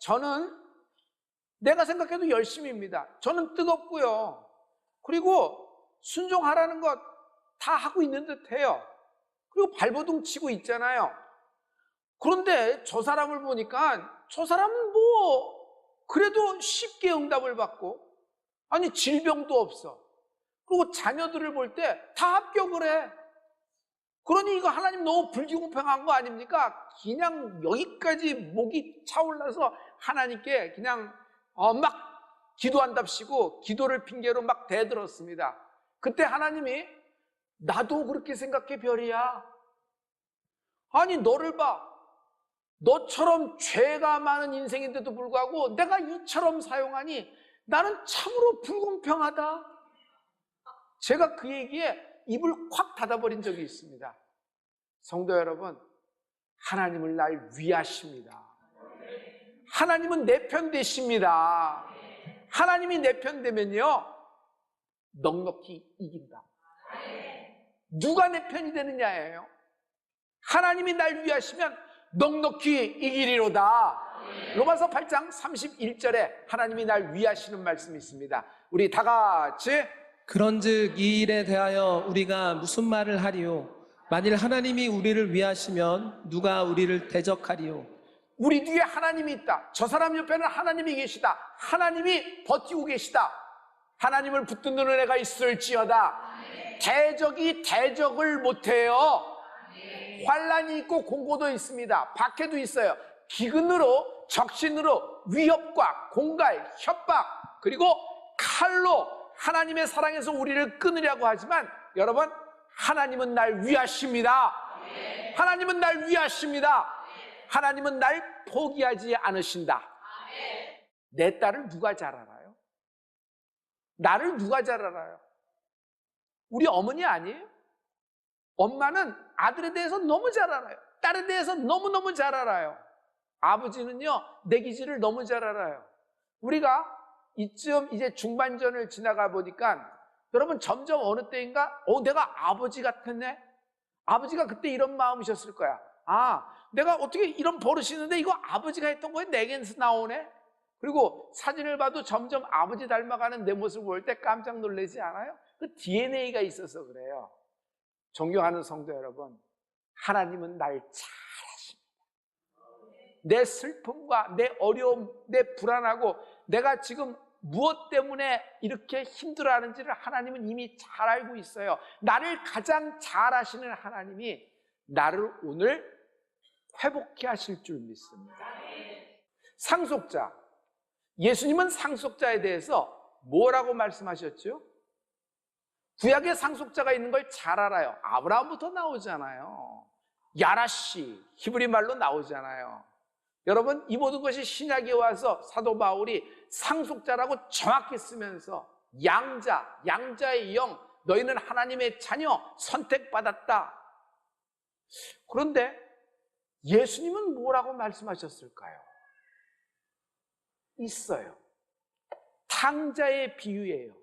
저는 내가 생각해도 열심입니다. 저는 뜨겁고요. 그리고 순종하라는 것 다 하고 있는 듯 해요. 그리고 발버둥 치고 있잖아요. 그런데 저 사람을 보니까 저 사람은 그래도 쉽게 응답을 받고, 아니 질병도 없어. 그리고 자녀들을 볼 때 다 합격을 해. 그러니 이거 하나님 너무 불공평한 거 아닙니까? 그냥 여기까지 목이 차올라서 하나님께 그냥 막 기도한답시고 기도를 핑계로 막 대들었습니다. 그때 하나님이 나도 그렇게 생각해 별이야. 아니 너를 봐. 너처럼 죄가 많은 인생인데도 불구하고 내가 이처럼 사용하니 나는 참으로 불공평하다. 제가 그 얘기에 입을 콱 닫아버린 적이 있습니다. 성도 여러분, 하나님은 날 위하십니다. 하나님은 내 편 되십니다. 하나님이 내 편 되면요 넉넉히 이긴다. 누가 내 편이 되느냐예요. 하나님이 날 위하시면 넉넉히 이기리로다. 로마서 8장 31절에 하나님이 날 위하시는 말씀이 있습니다. 우리 다 같이 그런즉 이 일에 대하여 우리가 무슨 말을 하리요? 만일 하나님이 우리를 위하시면 누가 우리를 대적하리요? 우리 뒤에 하나님이 있다. 저 사람 옆에는 하나님이 계시다. 하나님이 버티고 계시다. 하나님을 붙드는 은혜가 있을지어다. 대적이 대적을 못해요. 환란이 있고 공고도 있습니다. 박해도 있어요. 기근으로, 적신으로, 위협과 공갈, 협박, 그리고 칼로 하나님의 사랑에서 우리를 끊으려고 하지만 여러분, 하나님은 날 위하십니다. 하나님은 날 위하십니다. 하나님은 날 포기하지 않으신다. 내 딸을 누가 잘 알아요? 나를 누가 잘 알아요? 우리 어머니 아니에요? 엄마는 아들에 대해서 너무 잘 알아요. 딸에 대해서 너무너무 잘 알아요. 아버지는요, 내 기질을 너무 잘 알아요. 우리가 이쯤 이제 중반전을 지나가 보니까 여러분 점점 어느 때인가 내가 아버지 같았네. 아버지가 그때 이런 마음이셨을 거야. 내가 어떻게 이런 버릇이 있는데 이거 아버지가 했던 거에 내게서 나오네. 그리고 사진을 봐도 점점 아버지 닮아가는 내 모습을 볼 때 깜짝 놀라지 않아요? 그 DNA가 있어서 그래요. 존경하는 성도 여러분, 하나님은 날 잘 아십니다. 내 슬픔과 내 어려움, 내 불안하고 내가 지금 무엇 때문에 이렇게 힘들어하는지를 하나님은 이미 잘 알고 있어요. 나를 가장 잘 아시는 하나님이 나를 오늘 회복해 하실 줄 믿습니다. 상속자, 예수님은 상속자에 대해서 뭐라고 말씀하셨죠? 구약의 상속자가 있는 걸 잘 알아요. 아브라함부터 나오잖아요. 야라씨, 히브리 말로 나오잖아요. 여러분, 이 모든 것이 신약에 와서 사도 바울이 상속자라고 정확히 쓰면서 양자의 영, 너희는 하나님의 자녀, 선택받았다. 그런데 예수님은 뭐라고 말씀하셨을까요? 있어요. 탕자의 비유예요.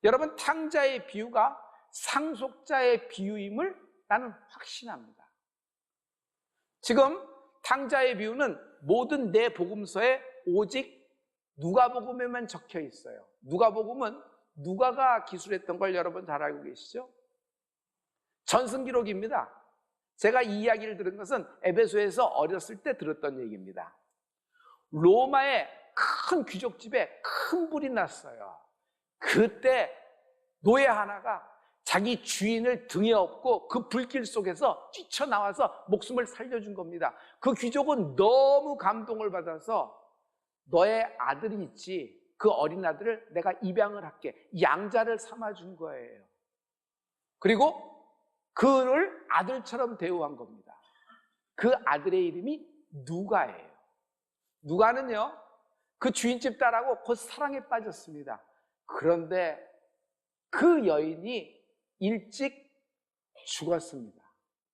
여러분, 탕자의 비유가 상속자의 비유임을 나는 확신합니다. 지금 탕자의 비유는 모든 내 복음서에 오직 누가복음에만 적혀 있어요. 누가복음은 누가가 기술했던 걸 여러분 잘 알고 계시죠? 전승기록입니다. 제가 이 이야기를 들은 것은 에베소에서 어렸을 때 들었던 얘기입니다. 로마의 큰 귀족집에 큰 불이 났어요. 그때 노예 하나가 자기 주인을 등에 업고 그 불길 속에서 뛰쳐나와서 목숨을 살려준 겁니다. 그 귀족은 너무 감동을 받아서 너의 아들이 있지, 그 어린 아들을 내가 입양을 할게, 양자를 삼아준 거예요. 그리고 그를 아들처럼 대우한 겁니다. 그 아들의 이름이 누가예요. 누가는요, 그 주인집 딸하고 곧 사랑에 빠졌습니다. 그런데 그 여인이 일찍 죽었습니다.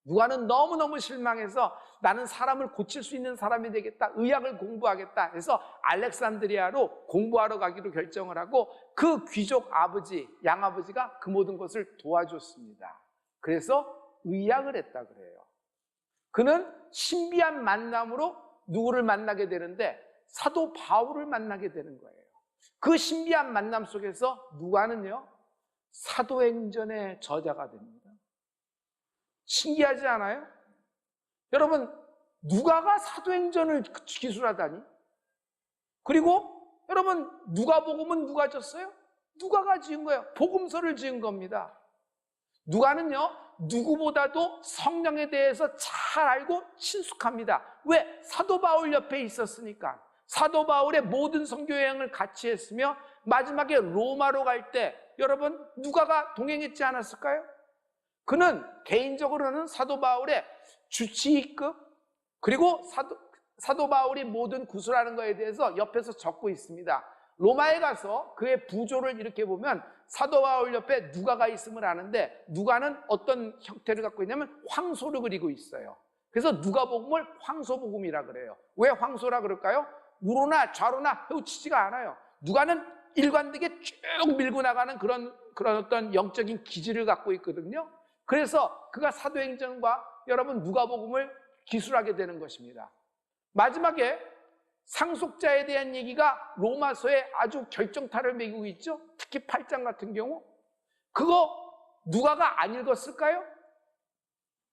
누가는 너무너무 실망해서 나는 사람을 고칠 수 있는 사람이 되겠다, 의학을 공부하겠다 해서 알렉산드리아로 공부하러 가기로 결정을 하고 그 귀족 아버지, 양아버지가 그 모든 것을 도와줬습니다. 그래서 의학을 했다 그래요. 그는 신비한 만남으로 누구를 만나게 되는데 사도 바울을 만나게 되는 거예요. 그 신비한 만남 속에서 누가는요, 사도행전의 저자가 됩니다. 신기하지 않아요? 여러분, 누가가 사도행전을 기술하다니? 그리고 여러분, 누가복음은 누가 졌어요? 누가가 지은 거예요. 복음서를 지은 겁니다. 누가는요, 누구보다도 성령에 대해서 잘 알고 친숙합니다. 왜? 사도 바울 옆에 있었으니까. 사도 바울의 모든 선교 여행을 같이 했으며 마지막에 로마로 갈 때 여러분, 누가가 동행했지 않았을까요? 그는 개인적으로는 사도 바울의 주치의급, 그리고 사도 바울이 모든 구술하는 것에 대해서 옆에서 적고 있습니다. 로마에 가서 그의 부조를 이렇게 보면 사도 바울 옆에 누가가 있음을 아는데, 누가는 어떤 형태를 갖고 있냐면 황소를 그리고 있어요. 그래서 누가복음을 황소복음이라 그래요. 왜 황소라 그럴까요? 우로나 좌로나 헤우치지가 않아요. 누가는 일관되게 쭉 밀고 나가는 그런 어떤 영적인 기질을 갖고 있거든요. 그래서 그가 사도행전과 여러분 누가복음을 기술하게 되는 것입니다. 마지막에 상속자에 대한 얘기가 로마서에 아주 결정타를 매기고 있죠. 특히 8장 같은 경우. 그거 누가가 안 읽었을까요?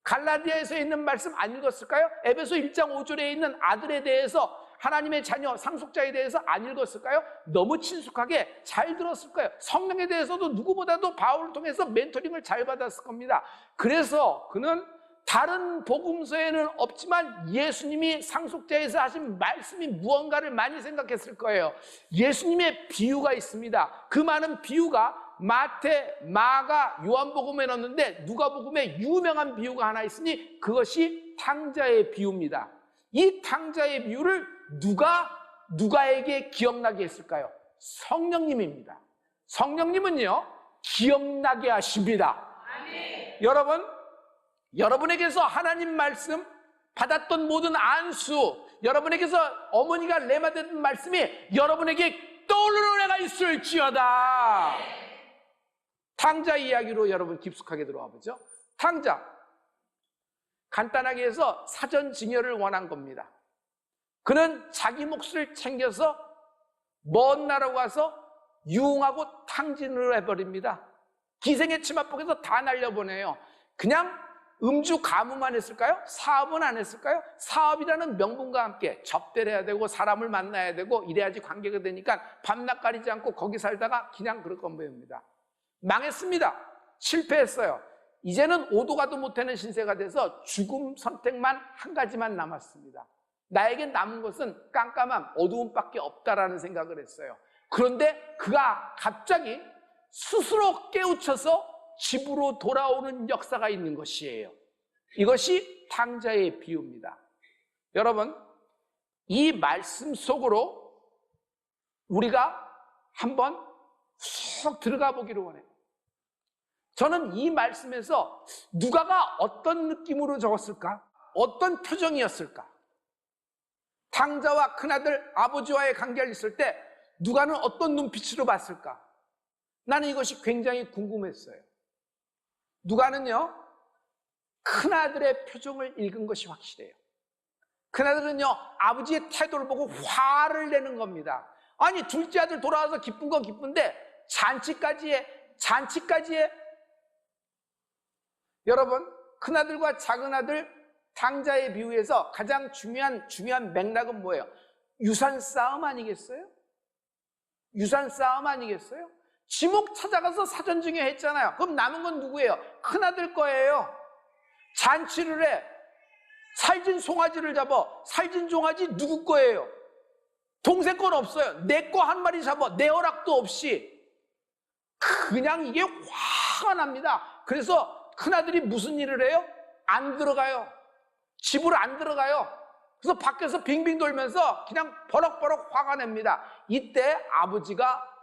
갈라디아에서 있는 말씀 안 읽었을까요? 에베소 1장 5절에 있는 아들에 대해서, 하나님의 자녀 상속자에 대해서 안 읽었을까요? 너무 친숙하게 잘 들었을 거예요. 성령에 대해서도 누구보다도 바울을 통해서 멘토링을 잘 받았을 겁니다. 그래서 그는 다른 복음서에는 없지만 예수님이 상속자에서 하신 말씀이 무언가를 많이 생각했을 거예요. 예수님의 비유가 있습니다. 그 많은 비유가 마태, 마가, 요한복음에 넣었는데 누가복음에 유명한 비유가 하나 있으니 그것이 탕자의 비유입니다. 이 탕자의 비유를 누가에게 기억나게 했을까요? 성령님입니다. 성령님은요, 기억나게 하십니다. 아멘. 여러분에게서 하나님 말씀 받았던 모든 안수, 여러분에게서 어머니가 레마됐던 말씀이 여러분에게 떠오르는 애가 있을지어다. 탕자 이야기로 여러분 깊숙하게 들어와 보죠. 탕자, 간단하게 해서 사전 증여를 원한 겁니다. 그는 자기 몫을 챙겨서 먼 나라로 가서 유흥하고 탕진을 해버립니다. 기생의 치맛복에서 다 날려보내요. 그냥 음주 가무만 했을까요? 사업은 안 했을까요? 사업이라는 명분과 함께 접대를 해야 되고 사람을 만나야 되고 이래야지 관계가 되니까 밤낮 가리지 않고 거기 살다가 그냥 그럴 겁니다. 망했습니다. 실패했어요. 이제는 오도 가도 못하는 신세가 돼서 죽음 선택만 한 가지만 남았습니다. 나에게 남은 것은 깜깜함, 어두움밖에 없다라는 생각을 했어요. 그런데 그가 갑자기 스스로 깨우쳐서 집으로 돌아오는 역사가 있는 것이에요. 이것이 탕자의 비유입니다. 여러분, 이 말씀 속으로 우리가 한번 쑥 들어가 보기를 원해요. 저는 이 말씀에서 누가가 어떤 느낌으로 적었을까? 어떤 표정이었을까? 탕자와 큰아들 아버지와의 관계를 있을 때 누가는 어떤 눈빛으로 봤을까? 나는 이것이 굉장히 궁금했어요. 누가는요, 큰아들의 표정을 읽은 것이 확실해요. 큰아들은요, 아버지의 태도를 보고 화를 내는 겁니다. 아니, 둘째 아들 돌아와서 기쁜 건 기쁜데 잔치까지 해. 여러분, 큰아들과 작은아들 탕자의 비유에서 가장 중요한 맥락은 뭐예요? 유산 싸움 아니겠어요? 유산 싸움 아니겠어요? 지목 찾아가서 사전 증여했잖아요. 그럼 남은 건 누구예요? 큰아들 거예요. 잔치를 해. 살진 송아지를 잡아. 살진 송아지 누구 거예요? 동생 건 없어요. 내 거 한 마리 잡아. 내 허락도 없이. 그냥 이게 화가 납니다. 그래서 큰아들이 무슨 일을 해요? 안 들어가요. 집으로 안 들어가요. 그래서 밖에서 빙빙 돌면서 그냥 버럭버럭 화가 냅니다. 이때 아버지가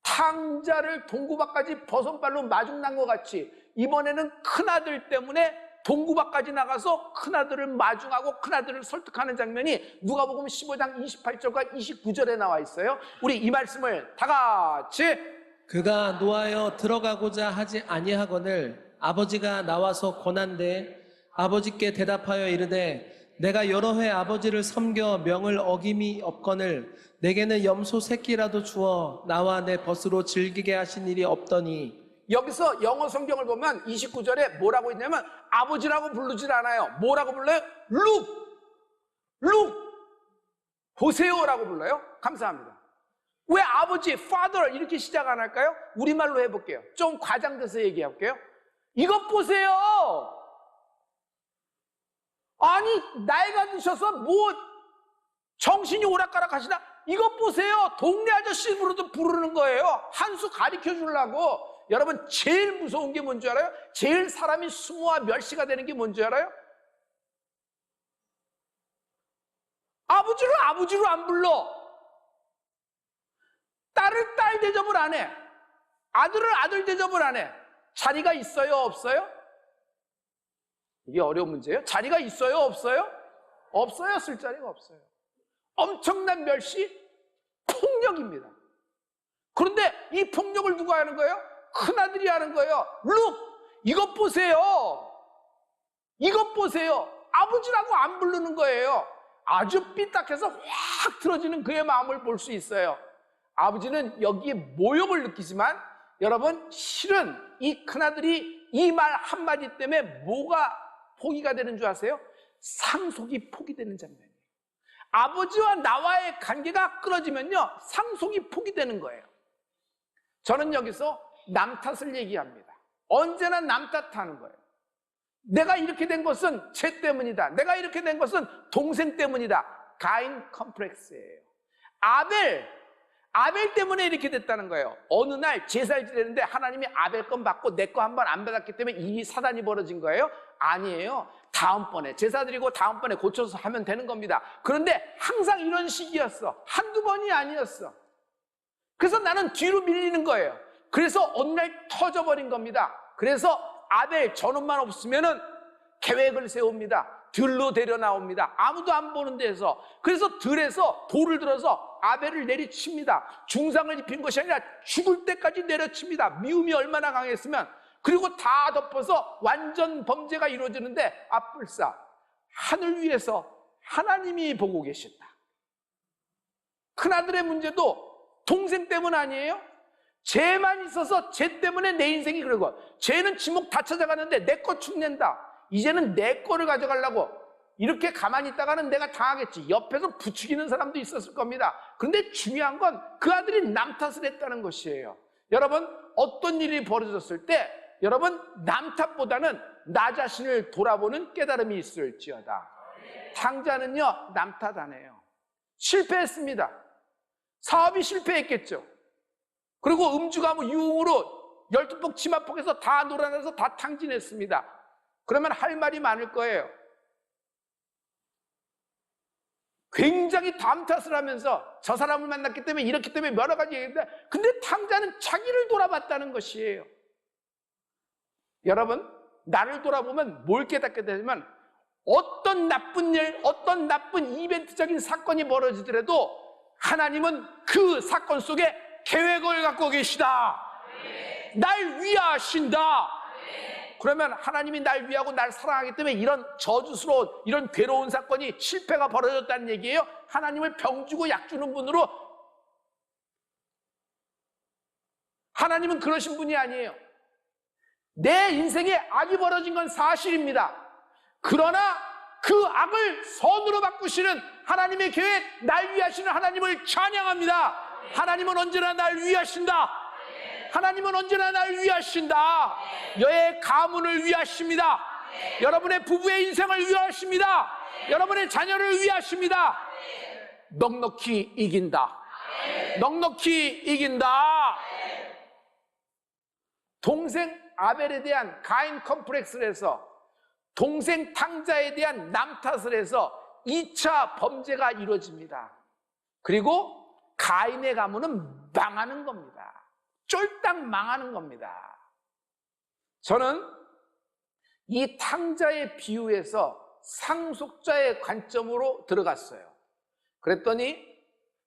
탕자를 동구밖까지 버선발로 마중난 것 같이 이번에는 큰아들 때문에 동구밖까지 나가서 큰아들을 마중하고 큰아들을 설득하는 장면이 누가복음 15장 28절과 29절에 나와 있어요. 우리 이 말씀을 다 같이. 그가 노하여 들어가고자 하지 아니하거늘 아버지가 나와서 권한대 아버지께 대답하여 이르되 내가 여러 해 아버지를 섬겨 명을 어김이 없거늘 내게는 염소 새끼라도 주어 나와 내 벗으로 즐기게 하신 일이 없더니. 여기서 영어 성경을 보면 29절에 뭐라고 있냐면 아버지라고 부르질 않아요. 뭐라고 불러요? Look 보세요라고 불러요. 감사합니다. 왜 아버지, father 이렇게 시작 안 할까요? 우리말로 해볼게요. 좀 과장돼서 얘기할게요. 이것 보세요. 아니 나이가 드셔서 뭐 정신이 오락가락 하시나? 이것 보세요. 동네 아저씨 부르는 거예요. 한 수 가르쳐 주려고. 여러분 제일 무서운 게 뭔지 알아요? 제일 사람이 수모와 멸시가 되는 게 뭔지 알아요? 아버지를 아버지로 안 불러. 딸을 딸 대접을 안 해. 아들을 아들 대접을 안 해. 자리가 있어요, 없어요? 이게 어려운 문제예요. 자리가 있어요, 없어요? 없어요. 쓸 자리가 없어요. 엄청난 멸시, 폭력입니다. 그런데 이 폭력을 누가 하는 거예요? 큰아들이 하는 거예요. Look, 이것 보세요. 이것 보세요. 아버지라고 안 부르는 거예요. 아주 삐딱해서 확 틀어지는 그의 마음을 볼 수 있어요. 아버지는 여기에 모욕을 느끼지만 여러분 실은 이 큰아들이 이 말 한마디 때문에 뭐가 포기가 되는 줄 아세요? 상속이 포기되는 장면이에요. 아버지와 나와의 관계가 끊어지면요 상속이 포기되는 거예요. 저는 여기서 남 탓을 얘기합니다. 언제나 남 탓하는 거예요. 내가 이렇게 된 것은 쟤 때문이다. 내가 이렇게 된 것은 동생 때문이다. 가인 컴플렉스예요. 아벨 때문에 이렇게 됐다는 거예요. 어느 날 제사를 지내는데 하나님이 아벨 건 받고 내 거 한 번 안 받았기 때문에 이 사단이 벌어진 거예요? 아니에요. 다음번에 제사 드리고 다음번에 고쳐서 하면 되는 겁니다. 그런데 항상 이런 식이었어. 한두 번이 아니었어. 그래서 나는 뒤로 밀리는 거예요. 그래서 어느 날 터져버린 겁니다. 그래서 아벨 저놈만 없으면은 계획을 세웁니다. 들로 데려 나옵니다. 아무도 안 보는 데서. 그래서 들에서 돌을 들어서 아벨을 내리칩니다. 중상을 입힌 것이 아니라 죽을 때까지 내려칩니다. 미움이 얼마나 강했으면. 그리고 다 덮어서 완전 범죄가 이루어지는데 앞불사 하늘 위에서 하나님이 보고 계신다. 큰아들의 문제도 동생 때문 아니에요? 쟤만 있어서 쟤 때문에 내 인생이 그러고 쟤는 지목 다 찾아가는데 내 거 축낸다. 이제는 내 거를 가져가려고 이렇게 가만히 있다가는 내가 당하겠지. 옆에서 부추기는 사람도 있었을 겁니다. 그런데 중요한 건 그 아들이 남 탓을 했다는 것이에요. 여러분 어떤 일이 벌어졌을 때 여러분 남 탓보다는 나 자신을 돌아보는 깨달음이 있을지어다. 탕자는요 남 탓 안 해요. 실패했습니다. 사업이 실패했겠죠. 그리고 음주가무 유흥으로 12폭 치마폭에서 다 놀아내서 다 탕진했습니다. 그러면 할 말이 많을 거예요. 굉장히 담 탓을 하면서 저 사람을 만났기 때문에 이렇기 때문에 여러 가지 얘기인데 근데 탕자는 자기를 돌아봤다는 것이에요. 여러분 나를 돌아보면 뭘 깨닫게 되냐면 어떤 나쁜 일, 어떤 나쁜 이벤트적인 사건이 벌어지더라도 하나님은 그 사건 속에 계획을 갖고 계시다. 날 위하신다. 그러면 하나님이 날 위하고 날 사랑하기 때문에 이런 저주스러운 이런 괴로운 사건이 실패가 벌어졌다는 얘기예요. 하나님을 병 주고 약 주는 분으로 하나님은 그러신 분이 아니에요. 내 인생에 악이 벌어진 건 사실입니다. 그러나 그 악을 선으로 바꾸시는 하나님의 계획, 날 위하시는 하나님을 찬양합니다. 하나님은 언제나 날 위하신다. 하나님은 언제나 날 위하신다. 여의 가문을 위하십니다. 여러분의 부부의 인생을 위하십니다. 여러분의 자녀를 위하십니다. 넉넉히 이긴다. 넉넉히 이긴다. 동생 아벨에 대한 가인 컴플렉스를 해서 동생 탕자에 대한 남 탓을 해서 2차 범죄가 이루어집니다. 그리고 가인의 가문은 망하는 겁니다. 쫄딱 망하는 겁니다. 저는 이 탕자의 비유에서 상속자의 관점으로 들어갔어요. 그랬더니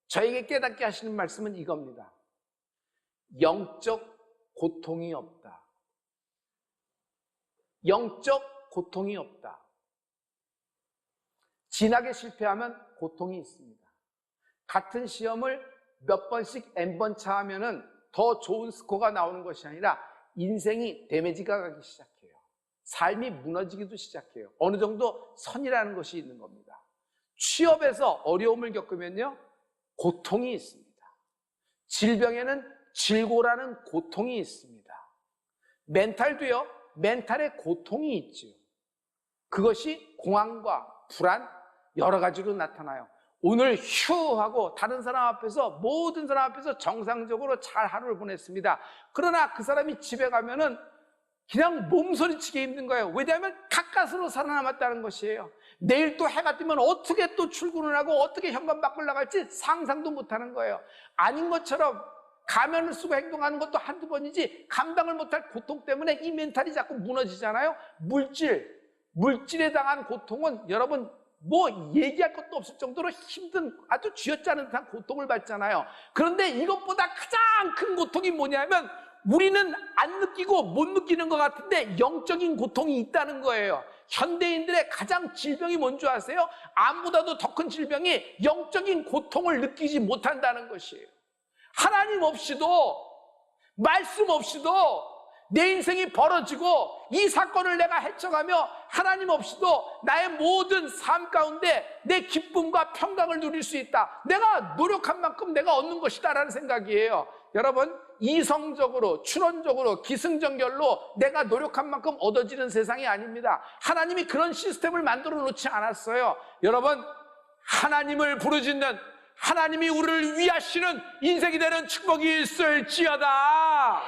저에게 깨닫게 하시는 말씀은 이겁니다. 영적 고통이 없다. 영적 고통이 없다. 진하게 실패하면 고통이 있습니다. 같은 시험을 몇 번씩 n번 차하면은 더 좋은 스코어가 나오는 것이 아니라 인생이 데미지가 가기 시작해요. 삶이 무너지기도 시작해요. 어느 정도 선이라는 것이 있는 겁니다. 취업에서 어려움을 겪으면요, 고통이 있습니다. 질병에는 질고라는 고통이 있습니다. 멘탈도요, 멘탈의 고통이 있지요. 그것이 공황과 불안, 여러 가지로 나타나요. 오늘 휴 하고 다른 사람 앞에서, 모든 사람 앞에서 정상적으로 잘 하루를 보냈습니다. 그러나 그 사람이 집에 가면은 그냥 몸소리치기 힘든 거예요. 왜냐하면 가까스로 살아남았다는 것이에요. 내일 또 해가 뜨면 어떻게 또 출근을 하고 어떻게 현관 밖을 나갈지 상상도 못하는 거예요. 아닌 것처럼 가면을 쓰고 행동하는 것도 한두 번이지 감당을 못할 고통 때문에 이 멘탈이 자꾸 무너지잖아요. 물질에 당한 고통은 여러분 뭐 얘기할 것도 없을 정도로 힘든, 아주 쥐어짜는 듯한 고통을 받잖아요. 그런데 이것보다 가장 큰 고통이 뭐냐면 우리는 안 느끼고 못 느끼는 것 같은데 영적인 고통이 있다는 거예요. 현대인들의 가장 질병이 뭔지 아세요? 암보다도 더 큰 질병이 영적인 고통을 느끼지 못한다는 것이에요. 하나님 없이도, 말씀 없이도 내 인생이 벌어지고 이 사건을 내가 헤쳐가며 하나님 없이도 나의 모든 삶 가운데 내 기쁨과 평강을 누릴 수 있다. 내가 노력한 만큼 내가 얻는 것이다 라는 생각이에요. 여러분, 이성적으로, 추론적으로, 기승전결로 내가 노력한 만큼 얻어지는 세상이 아닙니다. 하나님이 그런 시스템을 만들어 놓지 않았어요. 여러분, 하나님을 부르짖는, 하나님이 우리를 위하시는 인생이 되는 축복이 있을지어다.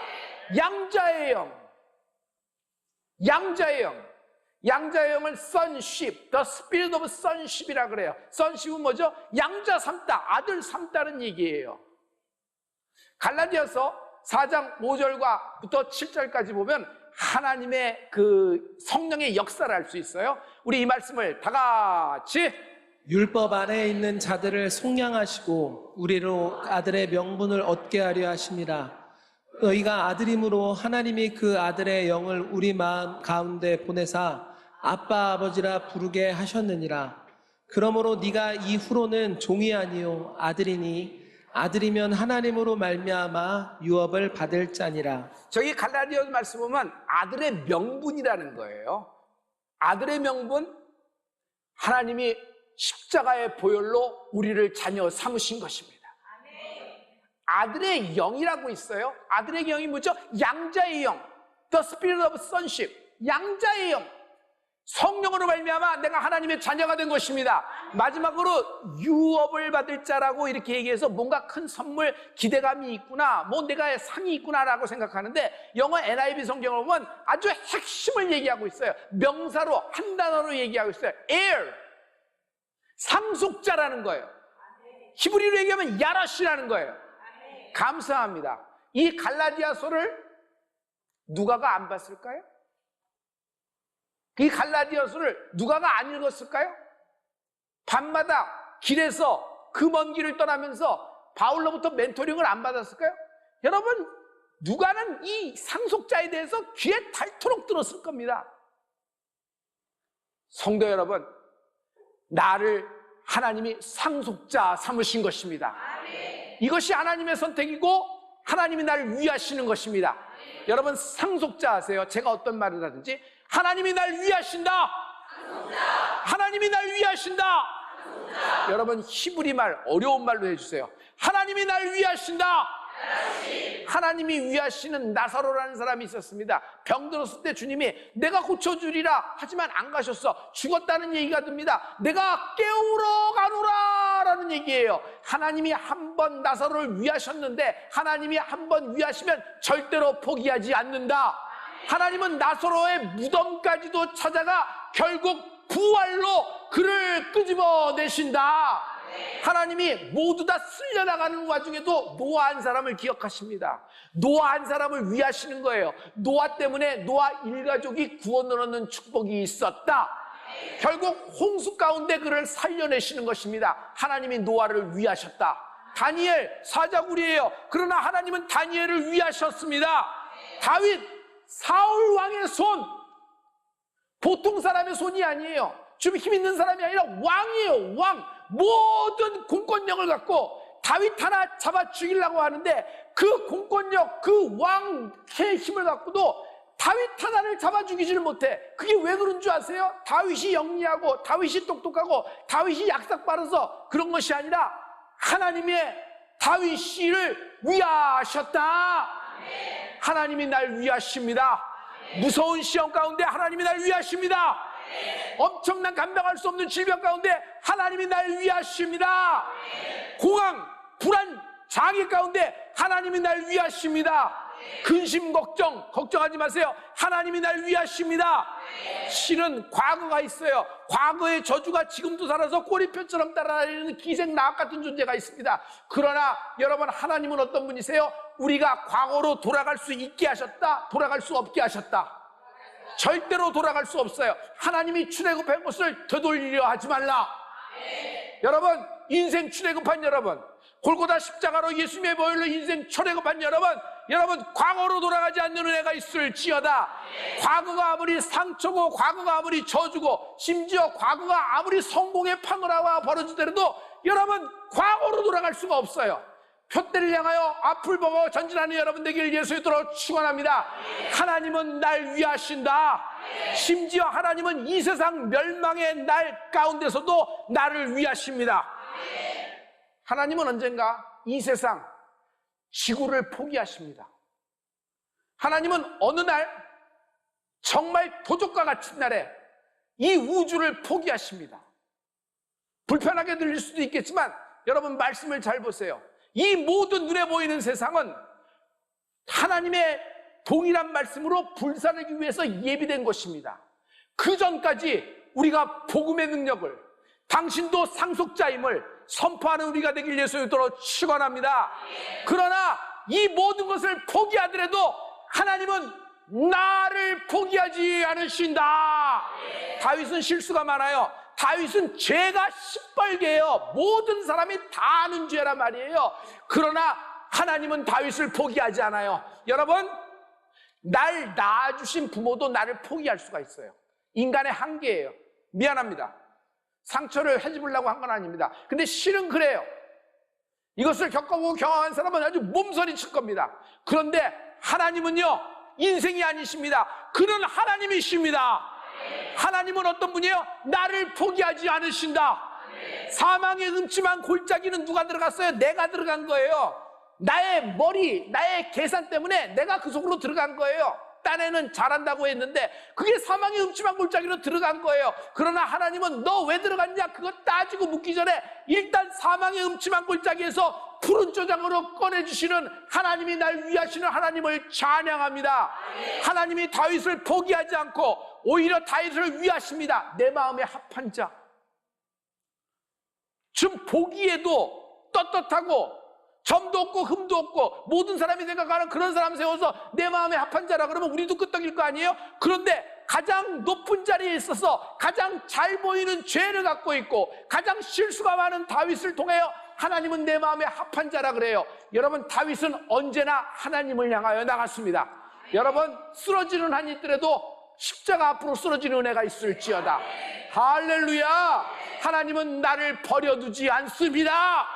양자의 영, 양자의 영, 양자의 영을 sonship, the spirit of sonship이라 그래요. sonship은 뭐죠? 양자 삼다, 아들 삼다는 얘기예요. 갈라디아서 4장 5절부터 7절까지 보면 하나님의 그 성령의 역사를 알 수 있어요. 우리 이 말씀을 다 같이. 율법 안에 있는 자들을 속량하시고 우리로 아들의 명분을 얻게 하려 하심이라. 너희가 아들임으로 하나님이 그 아들의 영을 우리 마음 가운데 보내사 아빠 아버지라 부르게 하셨느니라. 그러므로 네가 이후로는 종이 아니요 아들이니 아들이면 하나님으로 말미암아 유업을 받을 자니라. 저기 갈라디아 말씀 보면 아들의 명분이라는 거예요. 아들의 명분, 하나님이 십자가의 보혈로 우리를 자녀 삼으신 것입니다. 아들의 영이라고 있어요. 아들의 영이 뭐죠? 양자의 영, the spirit of sonship, 양자의 영. 성령으로 말미암아 내가 하나님의 자녀가 된 것입니다. 마지막으로 유업을 받을 자라고 이렇게 얘기해서 뭔가 큰 선물, 기대감이 있구나, 뭐 내가 상이 있구나라고 생각하는데 영어 NIV 성경을 보면 아주 핵심을 얘기하고 있어요. 명사로 한 단어로 얘기하고 있어요. heir, 상속자라는 거예요. 히브리로 얘기하면 야라시라는 거예요. 감사합니다. 이 갈라디아서를 누가가 안 봤을까요? 이 갈라디아서를 누가가 안 읽었을까요? 밤마다 길에서 그 먼 길을 떠나면서 바울로부터 멘토링을 안 받았을까요? 여러분, 누가는 이 상속자에 대해서 귀에 닳도록 들었을 겁니다. 성도 여러분, 나를 하나님이 상속자 삼으신 것입니다. 이것이 하나님의 선택이고 하나님이 나를 위하시는 것입니다. 여러분, 상속자 아세요? 제가 어떤 말을 하든지 하나님이 날 위하신다. 하나님이 날 위하신다. 여러분, 히브리 말, 어려운 말로 해주세요. 하나님이 날 위하신다. 하나님이 위하시는 나사로라는 사람이 있었습니다. 병들었을 때 주님이 내가 고쳐주리라 하지만 안 가셨어. 죽었다는 얘기가 듭니다. 내가 깨우러 가노라 라는 얘기예요. 하나님이 한 번 나사로를 위하셨는데 하나님이 한 번 위하시면 절대로 포기하지 않는다. 하나님은 나사로의 무덤까지도 찾아가 결국 부활로 그를 끄집어내신다. 하나님이 모두 다 쓸려나가는 와중에도 노아 한 사람을 기억하십니다. 노아 한 사람을 위하시는 거예요. 노아 때문에 노아 일가족이 구원을 얻는 축복이 있었다. 결국 홍수 가운데 그를 살려내시는 것입니다. 하나님이 노아를 위하셨다. 다니엘 사자굴이에요. 그러나 하나님은 다니엘을 위하셨습니다. 다윗 사울 왕의 손, 보통 사람의 손이 아니에요. 좀 힘 있는 사람이 아니라 왕이에요. 왕. 모든 공권력을 갖고 다윗 하나 잡아 죽이려고 하는데 그 공권력, 그 왕의 힘을 갖고도 다윗 하나를 잡아 죽이지를 못해. 그게 왜 그런 줄 아세요? 다윗이 영리하고 다윗이 똑똑하고 다윗이 약삭 빠르서 그런 것이 아니라 하나님의 다윗을 위하셨다. 하나님이 날 위하십니다. 무서운 시험 가운데 하나님이 날 위하십니다. 엄청난 감당할 수 없는 질병 가운데 하나님이 날 위하십니다. 공황, 불안, 장애 가운데 하나님이 날 위하십니다. 근심, 걱정하지 마세요. 하나님이 날 위하십니다. 실은 과거가 있어요. 과거의 저주가 지금도 살아서 꼬리표처럼 따라다니는 기생 나악 같은 존재가 있습니다. 그러나 여러분, 하나님은 어떤 분이세요? 우리가 과거로 돌아갈 수 있게 하셨다, 돌아갈 수 없게 하셨다. 절대로 돌아갈 수 없어요. 하나님이 출애굽한 것을 되돌리려 하지 말라. 여러분, 인생 출애굽한 여러분, 골고다 십자가로 예수님의 보혈로 인생 출애굽한 여러분, 과거로 돌아가지 않는 은혜가 있을지어다. 과거가 아무리 상처고 과거가 아무리 저주고 심지어 과거가 아무리 성공의 판거라와 벌어지더라도 여러분, 과거로 돌아갈 수가 없어요. 표대를 향하여 앞을 보고 전진하는 여러분 되기를 예수의 이름으로 축원합니다. 하나님은 날 위하신다. 심지어 하나님은 이 세상 멸망의 날 가운데서도 나를 위하십니다. 하나님은 언젠가 이 세상 지구를 포기하십니다. 하나님은 어느 날 정말 도적과 같은 날에 이 우주를 포기하십니다. 불편하게 들릴 수도 있겠지만 여러분, 말씀을 잘 보세요. 이 모든 눈에 보이는 세상은 하나님의 동일한 말씀으로 불사르기 위해서 예비된 것입니다. 그 전까지 우리가 복음의 능력을, 당신도 상속자임을 선포하는 우리가 되길 예수의 이름으로 축원합니다. 그러나 이 모든 것을 포기하더라도 하나님은 나를 포기하지 않으신다. 다윗은 실수가 많아요. 다윗은 죄가 시뻘개요. 모든 사람이 다 아는 죄란 말이에요. 그러나 하나님은 다윗을 포기하지 않아요. 여러분, 날 낳아주신 부모도 나를 포기할 수가 있어요. 인간의 한계예요. 미안합니다. 상처를 헤집으려고 한 건 아닙니다. 근데 실은 그래요. 이것을 겪어보고 경험한 사람은 아주 몸서리 칠 겁니다. 그런데 하나님은요, 인생이 아니십니다. 그는 하나님이십니다. 하나님은 어떤 분이에요? 나를 포기하지 않으신다. 사망의 음침한 골짜기는 누가 들어갔어요? 내가 들어간 거예요. 나의 머리, 나의 계산 때문에 내가 그 속으로 들어간 거예요. 딴에는 잘한다고 했는데 그게 사망의 음침한 골짜기로 들어간 거예요. 그러나 하나님은 너 왜 들어갔냐? 그거 따지고 묻기 전에 일단 사망의 음침한 골짜기에서 푸른 조장으로 꺼내주시는 하나님이 날 위하시는 하나님을 찬양합니다. 하나님이 다윗을 포기하지 않고 오히려 다윗을 위하십니다. 내 마음에 합한 자. 좀 보기에도 떳떳하고 점도 없고 흠도 없고 모든 사람이 생각하는 그런 사람 세워서 내 마음에 합한 자라 그러면 우리도 끄떡일 거 아니에요? 그런데 가장 높은 자리에 있어서 가장 잘 보이는 죄를 갖고 있고 가장 실수가 많은 다윗을 통하여 하나님은 내 마음에 합한 자라 그래요. 여러분, 다윗은 언제나 하나님을 향하여 나갔습니다. 여러분, 쓰러지는 한이 있더라도 십자가 앞으로 쓰러지는 은혜가 있을지어다. 할렐루야. 하나님은 나를 버려두지 않습니다.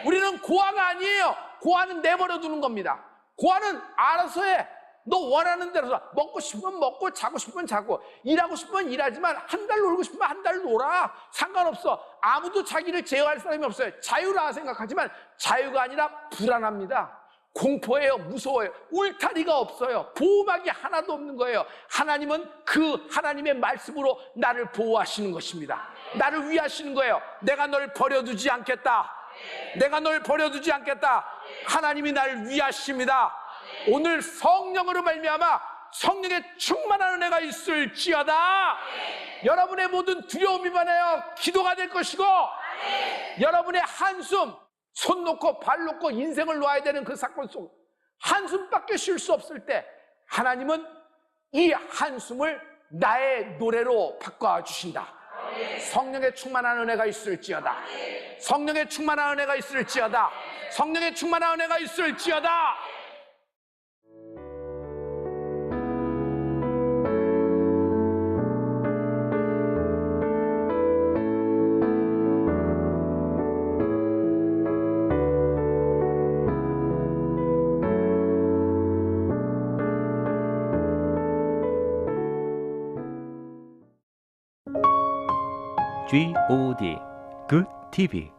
우리는 고아가 아니에요. 고아는 내버려 두는 겁니다. 고아는 알아서 해. 너 원하는 대로 먹고 싶으면 먹고 자고 싶으면 자고 일하고 싶으면 일하지만 한 달 놀고 싶으면 한 달 놀아. 상관없어. 아무도 자기를 제어할 사람이 없어요. 자유라 생각하지만 자유가 아니라 불안합니다. 공포예요. 무서워요. 울타리가 없어요. 보호막이 하나도 없는 거예요. 하나님은 그 하나님의 말씀으로 나를 보호하시는 것입니다. 나를 위하시는 거예요. 내가 널 버려두지 않겠다. 내가 널 버려두지 않겠다. 하나님이 나를 위하십니다. 오늘 성령으로 말미암아 성령의 충만한 은혜가 있을지어다. 여러분의 모든 두려움이 많아요. 기도가 될 것이고 여러분의 한숨, 손 놓고 발 놓고 인생을 놓아야 되는 그 사건 속 한숨밖에 쉴 수 없을 때 하나님은 이 한숨을 나의 노래로 바꿔주신다. 성령의 충만한 은혜가 있을지어다. 성령의 충만한 은혜가 있을지어다. 성령의 충만한 은혜가 있을지어다. Good, Good TV.